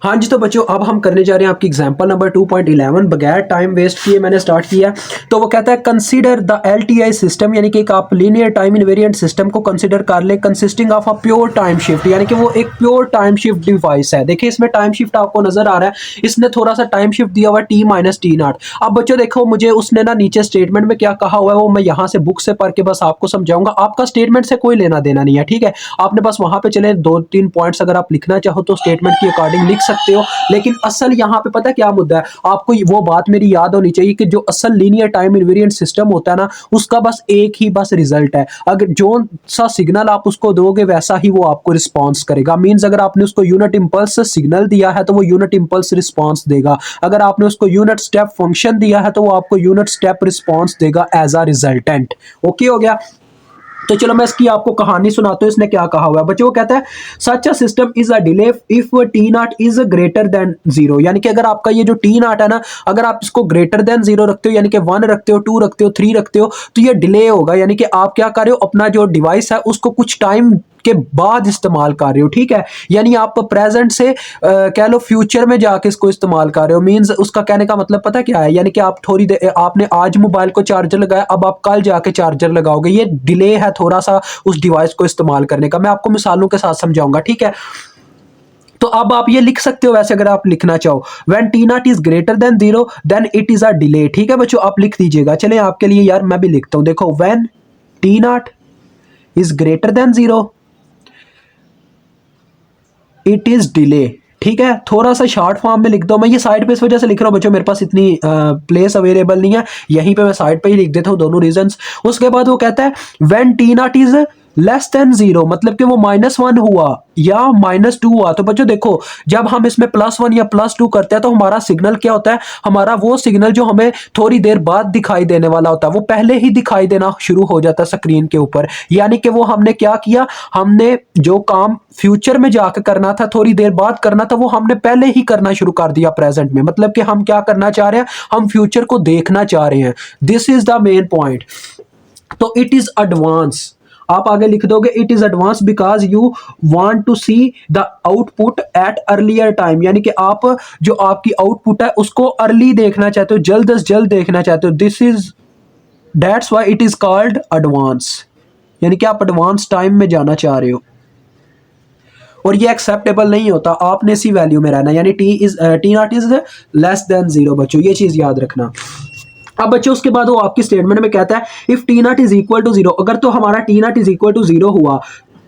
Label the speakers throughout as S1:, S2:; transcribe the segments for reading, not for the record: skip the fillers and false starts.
S1: हाँ जी, तो बच्चों अब हम करने जा रहे हैं आपकी एग्जांपल नंबर 2.11 बगैर टाइम वेस्ट किए मैंने स्टार्ट किया। तो वो कहता है कंसीडर द एलटीआई सिस्टम, यानी कि एक आप लीनियर टाइम इनवेरिएंट सिस्टम को कंसीडर कर ले consisting of a pure time shift, यानी कि वो एक प्योर टाइम शिफ्ट डिवाइस है। देखिए इसमें टाइम शिफ्ट आपको नजर आ रहा है, इसने थोड़ा सा टाइम शिफ्ट दिया हुआ टी माइनस टी नॉट। अब बच्चों देखो मुझे उसने ना नीचे स्टेटमेंट में क्या कहा हुआ है वो मैं यहाँ से बुक से पढ़ के बस आपको समझाऊंगा, आपका स्टेटमेंट से कोई लेना देना नहीं है, ठीक है। आपने बस वहां पे चले 2-3 पॉइंट्स अगर आप लिखना चाहो तो स्टेटमेंट के अकॉर्डिंग लिख सकते हो, लेकिन असल यहाँ पे पता क्या मुद्दा है, आपको वो बात मेरी याद होनी चाहिए कि जो असल लीनियर टाइम इनवेरिएंट सिस्टम होता है ना, उसका बस एक ही बस रिजल्ट है। अगर जो सा सिग्नल आप उसको दोगे वैसा ही वो आपको रिस्पॉन्स करेगा। मींस अगर आपने उसको यूनिट इंपल्स सिग्नल दिया है तो वो यूनिट इंपल्स रिस्पॉन्स देगा, अगर आपने उसको यूनिट स्टेप फंक्शन दिया है तो वो आपको यूनिट स्टेप रिस्पॉन्स देगा एज अ रिजल्टेंट। ओके हो गया। तो चलो मैं इसकी आपको कहानी सुनाता हूँ, इसने क्या कहा हुआ है बच्चों। वो कहता है such a system is a delay if T naught is greater than zero, यानी कि अगर आपका ये जो टी नॉट है ना, अगर आप इसको ग्रेटर देन जीरो रखते हो, यानी कि 1 रखते हो, 2 रखते हो, 3 रखते हो, तो ये डिले होगा। यानी कि आप क्या कर रहे हो, अपना जो डिवाइस है उसको कुछ टाइम के बाद इस्तेमाल कर रहे हो, ठीक है। यानी आप प्रेजेंट से कह लो फ्यूचर में जाके इसको इस्तेमाल कर रहे हो। मींस उसका कहने का मतलब पता क्या है, यानी कि आप थोड़ी देर आपने आज मोबाइल को चार्जर लगाया, अब आप कल जाके चार्जर लगाओगे, ये डिले है थोड़ा सा उस डिवाइस को इस्तेमाल करने का। मैं आपको मिसालों के साथ समझाऊंगा, ठीक है। तो अब आप ये लिख सकते हो वैसे अगर आप लिखना चाहो, when t naught is greater than zero then it is a delay, ठीक है बच्चों, आप लिख दीजिएगा। चले आपके लिए यार मैं भी लिखता हूं, देखो when t naught is greater than zero it is delay, ठीक है। थोड़ा सा शॉर्ट फॉर्म में लिख दो, मैं ये साइड पे इस वजह से लिख रहा हूँ बच्चों, मेरे पास इतनी प्लेस अवेलेबल नहीं है, यहीं पे मैं साइड पे ही लिख देता हूँ दोनों रीजंस। उसके बाद वो कहता है when t naught is less than zero, मतलब कि वो -1 हुआ या -2 हुआ। तो बच्चों देखो जब हम इसमें +1 या +2 करते हैं तो हमारा सिग्नल क्या होता है, हमारा वो सिग्नल जो हमें थोड़ी देर बाद दिखाई देने वाला होता है वो पहले ही दिखाई देना शुरू हो जाता है स्क्रीन के ऊपर। यानी कि वो हमने क्या किया, हमने जो काम फ्यूचर में जाकर करना था, थोड़ी देर बाद करना था, वो हमने पहले ही करना शुरू कर दिया प्रेजेंट में। मतलब कि हम क्या करना चाह रहे हैं, हम फ्यूचर को देखना चाह रहे हैं। This is the main point. तो इट इज एडवांस, आप आगे लिख दोगे it is advance because you want to see the output at earlier time, यानी कि आप जो आपकी आउटपुट है उसको अर्ली देखना चाहते हो, जल्द से जल्द देखना चाहते हो। This is that's why it is called advance, यानी कि आप एडवांस टाइम में जाना चाह रहे हो और ये एक्सेप्टेबल नहीं होता, आपने इसी वैल्यू में रहना, यानी T naught is less than zero. बच्चों ये चीज याद रखना। अब बच्चों उसके बाद वो आपकी स्टेटमेंट में कहता है if T naught is equal to zero, अगर तो हमारा t naught is equal to zero हुआ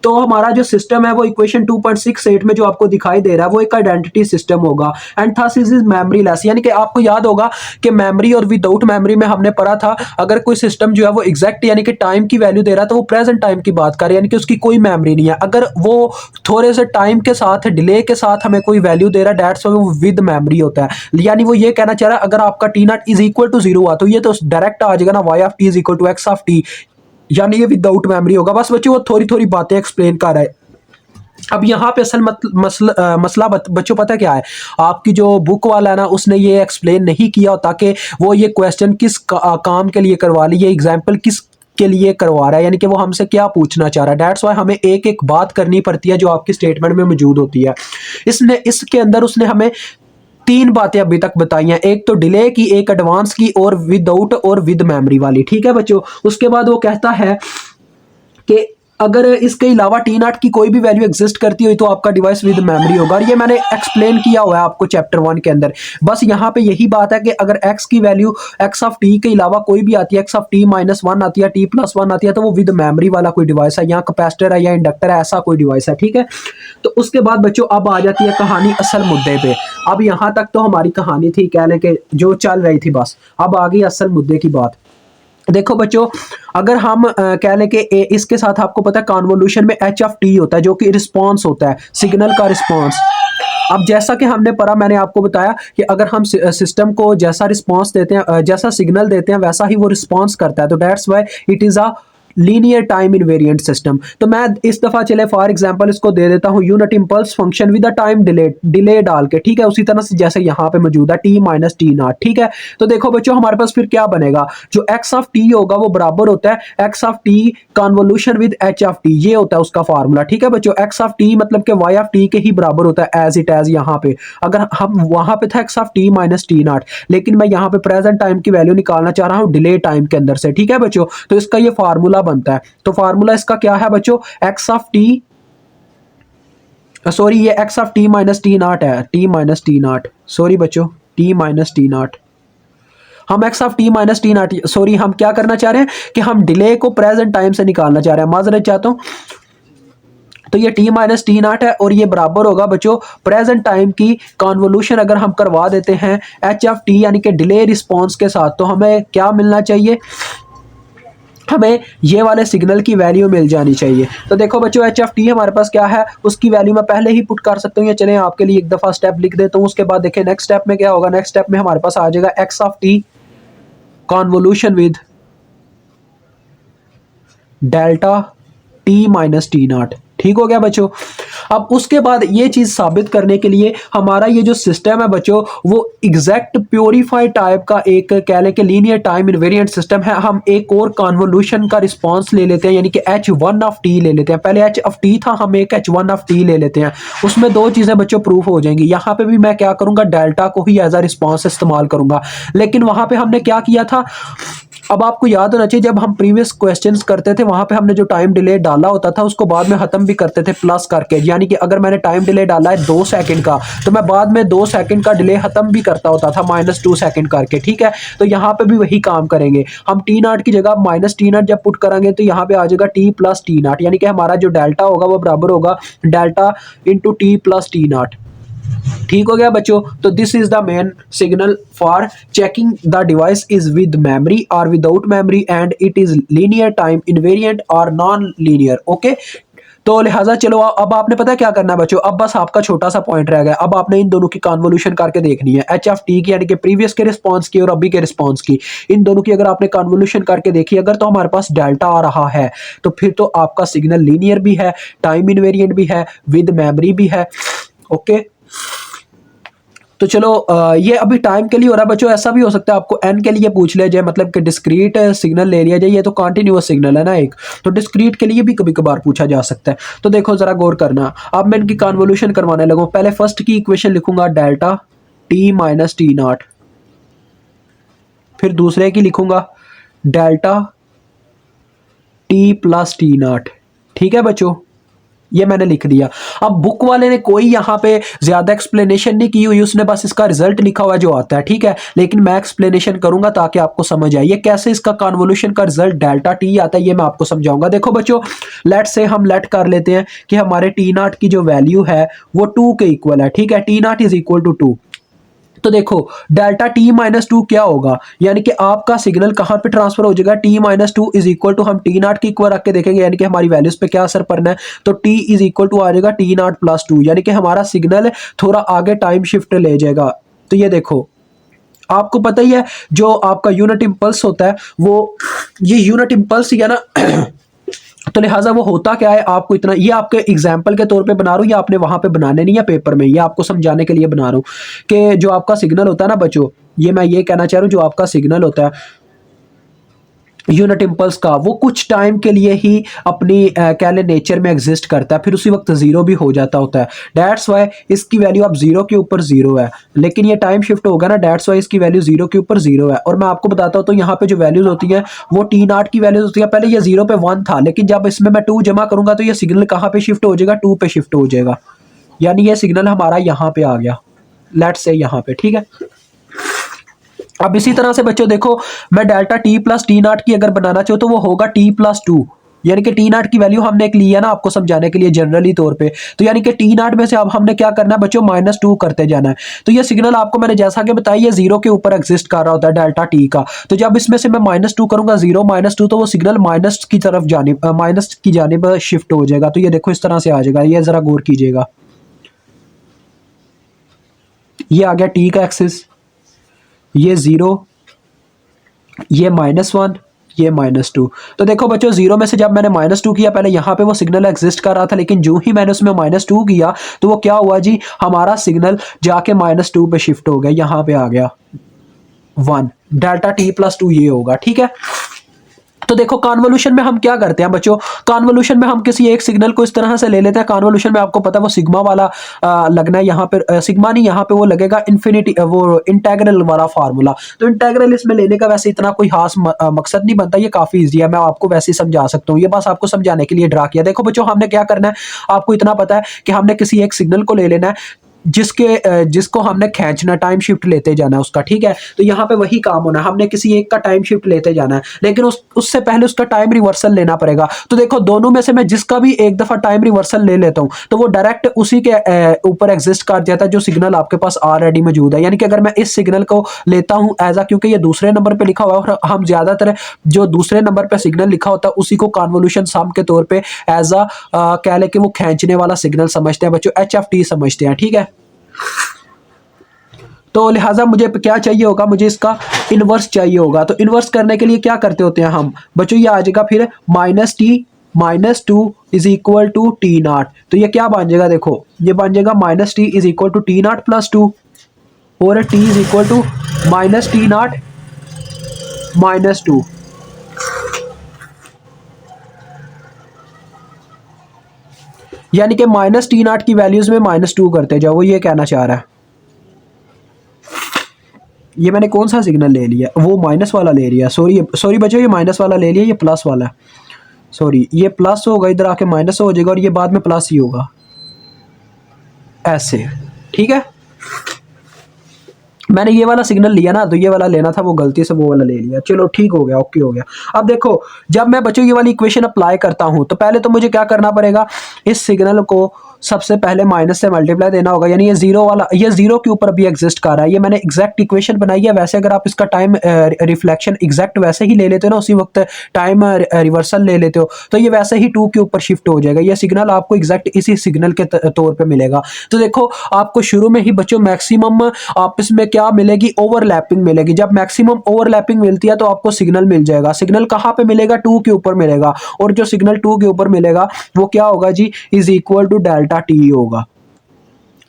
S1: तो हमारा जो सिस्टम है वो इक्वेशन 2.68 में जो आपको दिखाई दे रहा है वो एक आइडेंटिटी सिस्टम होगा and thus is memory less, यानी कि आपको याद होगा कि मेमोरी और विदाउट मेमोरी में हमने पढ़ा था अगर कोई सिस्टम जो है वो एग्जैक्ट यानी कि टाइम की वैल्यू दे रहा है तो वो प्रेजेंट टाइम की बात कर रहा है, यानी कि उसकी कोई मेमोरी नहीं है। अगर वो थोड़े से टाइम के साथ डिले के साथ हमें कोई वैल्यू दे रहा है डेट्स वो विद मेमोरी होता है। यानी वो ये कहना चाह रहा है अगर आपका t naught is equal to zero हुआ तो ये तो डायरेक्ट आ जाएगा ना y of t is equal to x of t, यानी ये विदाउट मेमोरी होगा। बस बच्चों वो थोड़ी थोड़ी बातें एक्सप्लेन कर रहा है। अब यहाँ पे असल मसला बच्चों पता क्या है, आपकी जो बुक वाला है ना उसने ये एक्सप्लेन नहीं किया ताकि वो ये क्वेश्चन किस काम के लिए करवा ली, ये एग्जाम्पल किस के लिए करवा रहा है, यानी कि वो हमसे क्या पूछना चाह रहा है। डेट्स वाई हमें एक एक बात करनी पड़ती है जो आपकी स्टेटमेंट में मौजूद होती है। इसने इसके अंदर उसने हमें 3 बातें अभी तक बताई हैं, एक तो डिले की, एक एडवांस की और विदाउट और विद मेमोरी वाली, ठीक है बच्चों। उसके बाद वो कहता है कि अगर इसके अलावा टी नॉट की कोई भी वैल्यू एग्जिस्ट करती हुई तो आपका डिवाइस विद मेमोरी होगा, और ये मैंने एक्सप्लेन किया हुआ है आपको चैप्टर 1 के अंदर। बस यहाँ पे यही बात है कि अगर x की वैल्यू x ऑफ टी के अलावा कोई भी आती है, x ऑफ टी -1 आती है, t+1 आती है, तो वो विद मेमोरी वाला कोई डिवाइस है, यहाँ कैपेसिटर है या इंडक्टर है, ऐसा कोई डिवाइस है, ठीक है। तो उसके बाद बच्चों अब आ जाती है कहानी असल मुद्दे पे। अब यहाँ तक तो हमारी कहानी थी कह लें कि जो चल रही थी, बस अब आ गई असल मुद्दे की बात। देखो बच्चों अगर हम कह लें कि इसके साथ आपको पता है कॉन्वोल्यूशन में एच ऑफ टी होता है जो कि रिस्पॉन्स होता है, सिग्नल का रिस्पॉन्स। अब जैसा कि हमने पढ़ा, मैंने आपको बताया कि अगर हम सिस्टम को जैसा रिस्पॉन्स देते हैं, जैसा सिग्नल देते हैं वैसा ही वो रिस्पॉन्स करता है, तो that's why it is a linear time invariant system. तो मैं इस दफा चले फॉर एग्जांपल इसको दे देता हूँ unit impulse function with time delay डाल के, ठीक है, उसी तरह से जैसे यहाँ पे मौजूद है टी माइनस टी नॉट, ठीक है। तो देखो बच्चों हमारे पास फिर क्या बनेगा, जो एक्स ऑफ टी होगा वो बराबर होता है x of T convolution with H of T, ये होता है उसका फार्मूला, ठीक है बच्चों। एक्स ऑफ टी मतलब कि वाई ऑफ टी के ही बराबर होता है एज इट एज यहाँ पे। अगर हम वहां पे था x of T minus T not, लेकिन मैं यहाँ पे प्रेजेंट टाइम की वैल्यू निकालना चाह रहा हूँ डिले टाइम के अंदर से, ठीक है बच्चों। तो इसका ये फार्मूला बनता है। तो फार्मूला इसका क्या है बच्चों, एक्स ऑफ टी, सॉरी ये X of T minus T naught है, T minus T naught, sorry बच्चों टी माइनस टी नॉट, हम X of T minus T naught, sorry हम क्या करना चाह रहे हैं कि हम डिले को प्रेजेंट टाइम से निकालना चाह रहे हैं, माजरत चाहता हूं। तो ये टी माइनस टी नॉट है और ये बराबर होगा बच्चों प्रेजेंट टाइम की कॉन्वोल्यूशन अगर हम करवा देते हैं एच ऑफ टी यानी कि डिले रिस्पॉन्स के साथ, तो हमें क्या मिलना चाहिए, हमें ये वाले सिग्नल की वैल्यू मिल जानी चाहिए। तो देखो बच्चों एच एफ टी हमारे पास क्या है, उसकी वैल्यू मैं पहले ही पुट कर सकता हूँ, या चलें आपके लिए एक दफ़ा स्टेप लिख देता हूँ, उसके बाद देखें नेक्स्ट स्टेप में क्या होगा। नेक्स्ट स्टेप में हमारे पास आ जाएगा x of T convolution with delta T minus T naught, ठीक हो गया बच्चों। अब उसके बाद ये चीज साबित करने के लिए हमारा ये जो सिस्टम है बच्चों वो एग्जैक्ट प्योरीफाइड टाइप का एक कह लें कि लीनियर टाइम इनवेरिएंट सिस्टम है। हम एक और कॉन्वोल्यूशन का रिस्पांस ले लेते हैं, यानी कि एच वन ऑफ टी ले लेते हैं। पहले एच ऑफ टी था, हम एक एच वन ऑफ टी ले लेते हैं। उसमें दो चीजें बच्चों प्रूफ हो जाएंगी। यहाँ पे भी मैं क्या करूंगा, डेल्टा को ही एज अ रिस्पॉन्स इस्तेमाल करूंगा, लेकिन वहां पे हमने क्या किया था, अब आपको याद होना चाहिए जब हम प्रीवियस क्वेश्चंस करते थे वहां पे हमने जो टाइम डिले डाला होता था उसको बाद में खत्म भी करते थे प्लस करके, यानी कि अगर मैंने टाइम डिले डाला है 2 सेकंड का तो मैं बाद में 2 सेकंड का डिले खत्म भी करता होता था -2 सेकंड करके, ठीक है। तो यहाँ पे भी वही काम करेंगे हम, टी नॉट की जगह माइनस टी नॉट जब पुट करेंगे तो यहाँ पे आ जाएगा टी प्लस टी नॉट, यानी कि हमारा जो डेल्टा होगा वो बराबर होगा delta into T plus T naught, ठीक हो गया बच्चों। तो this is the main signal for checking the device is with memory और without memory and it is linear time invariant और नॉन लीनियर, ओके। तो लिहाजा चलो अब आपने पता क्या करना है बच्चों, अब बस आपका छोटा सा पॉइंट रह गया। अब आपने इन दोनों की कॉन्वोल्यूशन करके देखनी है, एच ऑफ टी की यानी कि प्रीवियस के रिस्पांस की और अभी के रिस्पांस की, इन दोनों की अगर आपने कॉन्वोल्यूशन करके देखी अगर तो हमारे पास डेल्टा आ रहा है तो फिर तो आपका सिग्नल लीनियर भी है, टाइम इनवेरिएंट भी है, विद मेमोरी भी है, ओके। तो चलो ये अभी टाइम के लिए हो रहा है बच्चों, ऐसा भी हो सकता है आपको एन के लिए पूछ ले जाए, मतलब कि डिस्क्रीट सिग्नल ले लिया जाए, ये तो कॉन्टिन्यूअस सिग्नल है ना एक, तो डिस्क्रीट के लिए भी कभी कभार पूछा जा सकता है। तो देखो जरा गौर करना, अब मैं इनकी कॉन्वोल्यूशन करवाने लगूँ। पहले फर्स्ट की इक्वेशन लिखूंगा delta T minus T not, फिर दूसरे की लिखूंगा delta T plus T naught, ठीक है बच्चों, ये मैंने लिख दिया। अब बुक वाले ने कोई यहाँ पे ज्यादा एक्सप्लेनेशन नहीं की हुई, उसने बस इसका रिजल्ट लिखा हुआ जो आता है, ठीक है, लेकिन मैं एक्सप्लेनेशन करूंगा ताकि आपको समझ आए ये कैसे इसका कन्वोल्यूशन का रिजल्ट डेल्टा टी आता है, ये मैं आपको समझाऊंगा। देखो बच्चों लेट से हम लेट कर लेते हैं कि हमारे टी नॉट की जो वैल्यू है वो 2 के इक्वल है, ठीक है, t naught is equal to 2। तो देखो डेल्टा टी माइनस टू क्या होगा, यानी कि आपका सिग्नल कहां पे ट्रांसफर हो जाएगा, t minus two is equal to, हम टी नॉट की इक्वल रख के देखेंगे यानी कि हमारी वैल्यूज पे क्या असर पड़ना है, तो टी इज इक्वल टू आ जाएगा टी नॉट प्लस टू, यानी कि हमारा सिग्नल थोड़ा आगे टाइम शिफ्ट ले जाएगा। तो ये देखो आपको पता ही है जो आपका यूनिट इंपल्स होता है वो, ये यूनिट इंपल्स ही है ना तो लिहाजा वो होता क्या है आपको इतना, ये आपके एग्जाम्पल के तौर पे बना रहा हूँ, ये आपने वहां पे बनाने नहीं है पेपर में, ये आपको समझाने के लिए बना रहा हूँ कि जो आपका सिग्नल होता है ना बच्चों, ये मैं ये कहना चाह रहा हूँ जो आपका सिग्नल होता है यूनिट इंपल्स का वो कुछ टाइम के लिए ही अपनी कह ले नेचर में एग्जिस्ट करता है, फिर उसी वक्त जीरो भी हो जाता होता है। डेट्स वाई इसकी वैल्यू अब जीरो के ऊपर जीरो है, लेकिन ये टाइम शिफ्ट होगा ना, डेट्स वाई इसकी वैल्यू जीरो के ऊपर जीरो है। और मैं आपको बताता हूँ तो यहाँ पे जो वैल्यूज होती है वो टी नॉट की वैल्यूज होती है, पहले ये जीरो पे 1 था, लेकिन जब इसमें मैं 2 जमा करूंगा तो ये सिग्नल कहाँ पे शिफ्ट हो जाएगा, 2 पे शिफ्ट हो जाएगा, यानी ये सिग्नल हमारा यहाँ पे आ गया, लेट्स से यहाँ पे, ठीक है। अब इसी तरह से बच्चों देखो मैं delta T plus T naught की अगर बनाना चाहूँ तो वो होगा टी प्लस टू, यानी कि टी नॉट की वैल्यू हमने एक ली है ना आपको समझाने के लिए जनरली तौर पे, तो यानी कि टी नॉट में से अब हमने क्या करना है बच्चों -2 करते जाना है। तो ये सिग्नल आपको मैंने जैसा कि बताया ये जीरो के ऊपर एग्जिस्ट कर रहा होता है डेल्टा टी का, तो जब इसमें से मैं -2 करूंगा, 0 -2, तो वो सिग्नल माइनस की तरफ माइनस की जानिब शिफ्ट हो जाएगा। तो ये देखो इस तरह से आ जाएगा, ये जरा गौर कीजिएगा, ये आ गया टी का एक्सिस, ये 0, ये -1, ये -2। तो देखो बच्चों, 0 में से जब मैंने -2 किया, पहले यहाँ पे वो सिग्नल एग्जिस्ट कर रहा था, लेकिन जो ही मैंने उसमें -2 किया तो वो क्या हुआ जी, हमारा सिग्नल जाके -2 पे शिफ्ट हो गया, यहाँ पे आ गया 1, डेल्टा टी प्लस 2 ये होगा। ठीक है, तो देखो कॉन्वोल्यूशन में हम क्या करते हैं बच्चों, कॉन्वोल्यूशन में हम किसी एक सिग्नल को इस तरह से ले लेते हैं। कॉन्वोल्यूशन में आपको पता है वो सिग्मा वाला लगना है, यहाँ पे सिग्मा नहीं, यहाँ पे वो लगेगा इन्फिनिटी, वो इंटेग्रल वाला फार्मूला। तो इंटेग्रल इसमें लेने का वैसे इतना कोई खास मकसद नहीं बनता, ये काफी ईजी है, मैं आपको वैसे ही समझा सकता हूँ, ये बस आपको समझाने के लिए ड्रा किया। देखो बच्चों, हमने क्या करना है, आपको इतना पता है कि हमने किसी एक सिग्नल को ले लेना है जिसको हमने खींचना, टाइम शिफ्ट लेते जाना है उसका। ठीक है, तो यहाँ पे वही काम होना है, हमने किसी एक का टाइम शिफ्ट लेते जाना है, लेकिन उससे पहले उसका टाइम रिवर्सल लेना पड़ेगा। तो देखो, दोनों में से मैं जिसका भी एक दफा टाइम रिवर्सल ले लेता हूँ तो वो डायरेक्ट उसी के ऊपर एग्जिस्ट कर जाता है जो सिग्नल आपके पास ऑलरेडी मौजूद है। यानी कि अगर मैं इस सिग्नल को लेता हूँ एज क्योंकि ये दूसरे नंबर पे लिखा हुआ है, और हम ज्यादातर जो दूसरे नंबर पे सिग्नल लिखा होता है उसी को कॉन्वोल्यूशन सम के तौर पे एज कह ले कि वो खींचने वाला सिग्नल समझते हैं बच्चों, HFT समझते हैं। ठीक है, तो लिहाजा मुझे क्या चाहिए होगा, मुझे इसका इनवर्स चाहिए होगा। तो इनवर्स करने के लिए क्या करते होते हैं हम बच्चों, ये आ जाएगा फिर -t-2 is equal to t0। तो ये क्या बन जाएगा, देखो ये बन जाएगा -t is equal to t0 plus 2, और t is equal to -t0 -2। यानी कि -t0 की वैल्यूज में -2 करते जाओ, वो ये कहना चाह रहा है। ये मैंने कौन सा सिग्नल ले लिया, वो माइनस वाला ले लिया, सॉरी बच्चों, ये माइनस वाला ले लिया, ये प्लस वाला है, सॉरी ये प्लस होगा, इधर आके माइनस हो जाएगा और ये बाद में प्लस ही होगा, ऐसे। ठीक है, मैंने ये वाला सिग्नल लिया ना, तो ये वाला लेना था, वो गलती से वो वाला ले लिया, चलो ठीक हो गया, ओके हो गया। अब देखो, जब मैं बच्चों ये वाली इक्वेशन अप्लाई करता हूं तो पहले तो मुझे क्या करना पड़ेगा, इस सिग्नल को सबसे पहले माइनस से मल्टीप्लाई देना होगा, यानी ये जीरो वाला, ये जीरो के ऊपर भी एग्जिस्ट कर रहा है, ये मैंने एग्जैक्ट इक्वेशन बनाई है। वैसे अगर आप इसका टाइम रिफ्लेक्शन एग्जैक्ट वैसे ही ले लेते हो ना, उसी वक्त टाइम रिवर्सल ले लेते हो, तो ये वैसे ही 2 के ऊपर शिफ्ट हो जाएगा, ये सिग्नल आपको एग्जैक्ट इसी सिग्नल के तौर पर मिलेगा। तो देखो, आपको शुरू में ही बच्चों मैक्सिमम आपस में क्या मिलेगी, ओवरलैपिंग मिलेगी। जब मैक्सिमम ओवरलैपिंग मिलती है तो आपको सिग्नल मिल जाएगा। सिग्नल कहाँ पे मिलेगा, 2 के ऊपर मिलेगा, और जो सिग्नल 2 के ऊपर मिलेगा वो क्या होगा जी, is equal to delta T होगा।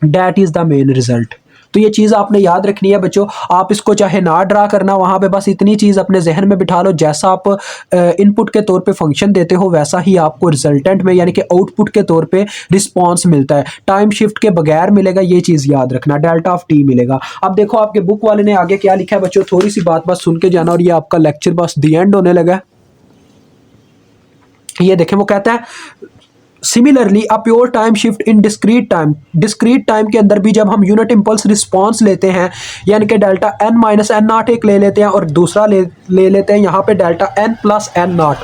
S1: That is the main result. तो ये चीज आपने याद रखनी है बच्चों, आप इसको चाहे ना ड्रा करना वहां पे, बस इतनी चीज अपने जहन में बिठा लो, जैसा आप इनपुट के तौर पे फंक्शन देते हो वैसा ही आपको रिजल्टेंट में यानी कि आउटपुट के तौर पे रिस्पांस मिलता है, टाइम शिफ्ट के बगैर मिलेगा, ये चीज याद रखना, डेल्टा ऑफ टी मिलेगा। अब देखो आपके बुक वाले ने आगे क्या लिखा है बच्चों, थोड़ी सी बात बस सुन के जाना, और ये आपका लेक्चर बस दी एंड होने लगा। ये देखें, वो कहता है similarly a pure time shift in discrete time के अंदर भी जब हम यूनिट इंपल्स रिस्पांस लेते हैं, यानी कि delta n minus n naught एक ले लेते हैं और दूसरा ले लेते हैं यहाँ पे delta n plus n naught,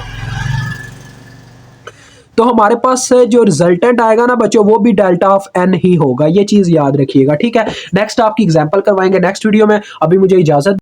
S1: तो हमारे पास जो रिजल्टेंट आएगा ना बच्चों, वो भी डेल्टा ऑफ n ही होगा। ये चीज याद रखिएगा। ठीक है, नेक्स्ट आपकी एग्जांपल करवाएंगे नेक्स्ट वीडियो में। अभी मुझे इजाजत